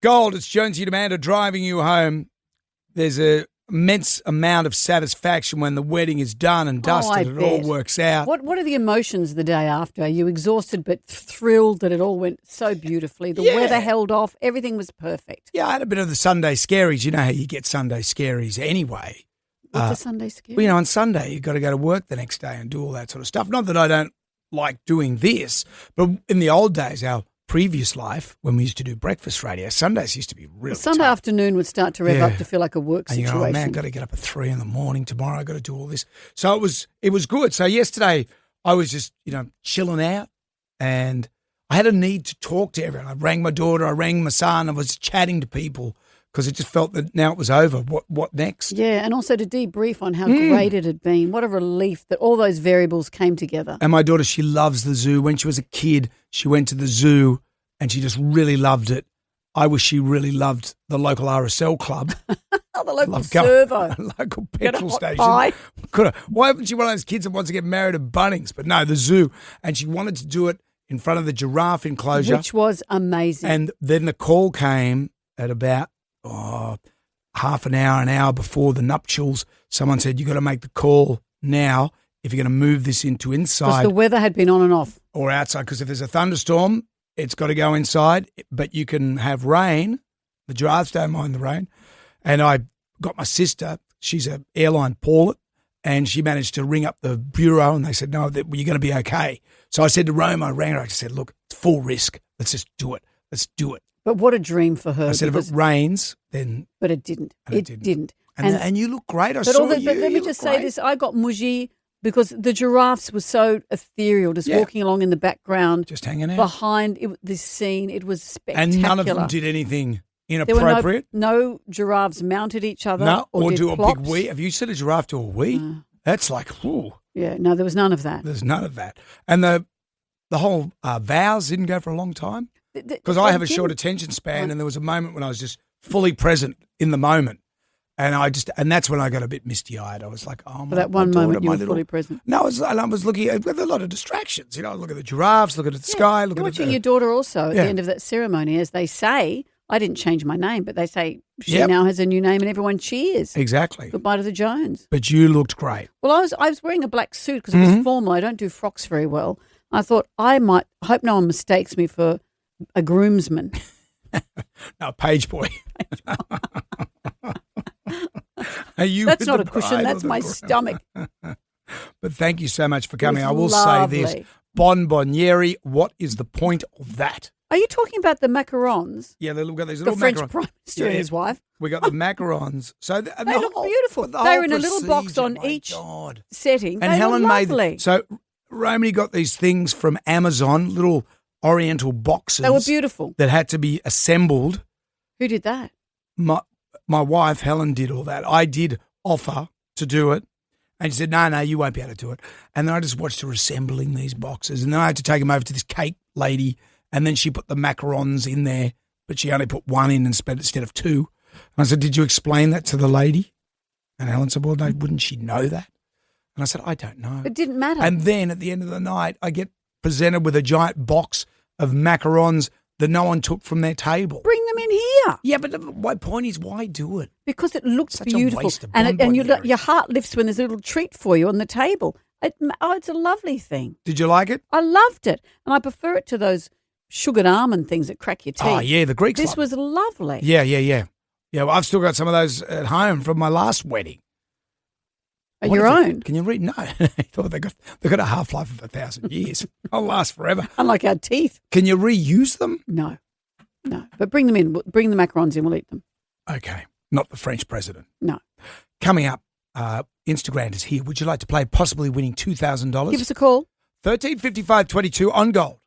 Gold, it's Jonesy and Amanda driving you home. There's an immense amount of satisfaction when the wedding is done and dusted. It all works out. What are the emotions the day after? Are you exhausted but thrilled that it all went so beautifully? The weather held off. Everything was perfect. Yeah, I had a bit of the Sunday scaries. You know how you get Sunday scaries anyway. What's a Sunday scary? Well, you know, on Sunday you've got to go to work the next day and do all that sort of stuff. Not that I don't like doing this, but in the old days, our previous life, when we used to do breakfast radio, Sundays used to be really Sunday tough. Afternoon would start to rev up to feel like a work and situation. You go, oh, man, got to get up at 3 a.m. tomorrow. I got to do all this. So it was good. So yesterday I was just chilling out, and I had a need to talk to everyone. I rang my daughter, I rang my son, I was chatting to people because it just felt that now it was over. What next? Yeah, and also to debrief on how great it had been. What a relief that all those variables came together. And my daughter, she loves the zoo. When she was a kid, she went to the zoo and she just really loved it. I wish she really loved the local RSL club. The local servo. Local petrol station. Why haven't she one of those kids that wants to get married at Bunnings? But no, the zoo. And she wanted to do it in front of the giraffe enclosure. Which was amazing. And then the call came at about half an hour before the nuptials. Someone said, you got to make the call now if you're going to move this into inside. Because the weather had been on and off. Or outside, because if there's a thunderstorm, it's got to go inside, but you can have rain. The giraffes don't mind the rain. And I got my sister, she's an airline pilot, and she managed to ring up the bureau, and they said, no, you're going to be okay. So I said to Rome, I rang her, I said, look, it's full risk. Let's just do it. Let's do it. But what a dream for her. I said, if it rains, then... But it didn't. It didn't. And you look great. I saw you. But let me just say this. I got mougie because the giraffes were so ethereal, just walking along in the background. Just hanging out. Behind this scene. It was spectacular. And none of them did anything inappropriate? There were no giraffes mounted each other. No, or did do a plops. big wee. Have you seen a giraffe do a wee? That's like, whoo. Yeah, no, there was none of that. There's none of that. And the whole vows didn't go for a long time. Because I have a short attention span, and there was a moment when I was just fully present in the moment, and that's when I got a bit misty-eyed. I was like, oh, for that one moment you were fully present. No, I was looking at with a lot of distractions. Look at the giraffes, look at the sky, look You're at watching your daughter also at the end of that ceremony, as they say. I didn't change my name, but they say she now has a new name, and everyone cheers. Exactly. Goodbye to the Jones. But you looked great. Well, I was wearing a black suit because it was formal. I don't do frocks very well. I thought I hope no one mistakes me for a groomsman. No, page boy. That's not a cushion. That's my stomach. But thank you so much for coming. I will say this. Bonbonieri, what is the point of that? Are you talking about the macarons? Yeah, we've got these little French macarons. Prime Minister and his wife. We got the macarons. So they look beautiful. They were in a little box on each setting. And Helen made. So Romany got these things from Amazon, little Oriental boxes. They were beautiful. That had to be assembled. Who did that? My wife, Helen, did all that. I did offer to do it. And she said, no, you won't be able to do it. And then I just watched her assembling these boxes. And then I had to take them over to this cake lady. And then she put the macarons in there, but she only put one in instead of two. And I said, did you explain that to the lady? And Helen said, well, no, wouldn't she know that? And I said, I don't know. It didn't matter. And then at the end of the night, I get presented with a giant box of macarons that no one took from their table. Bring them in here. Yeah, but my point is, why do it? Because it looks Such beautiful. A waste of and your heart lifts when there's a little treat for you on the table. It's a lovely thing. Did you like it? I loved it. And I prefer it to those sugared almond things that crack your teeth. Oh, yeah, the Greeks. This was lovely. Yeah. Yeah, well, I've still got some of those at home from my last wedding. Your own? Can you read? No. I thought they got a half-life of 1,000 years. I'll last forever. Unlike our teeth. Can you reuse them? No. But bring them in. Bring the macarons in. We'll eat them. Okay. Not the French president. No. Coming up, Instagram is here. Would you like to play possibly winning $2,000? Give us a call. 135522 on Gold.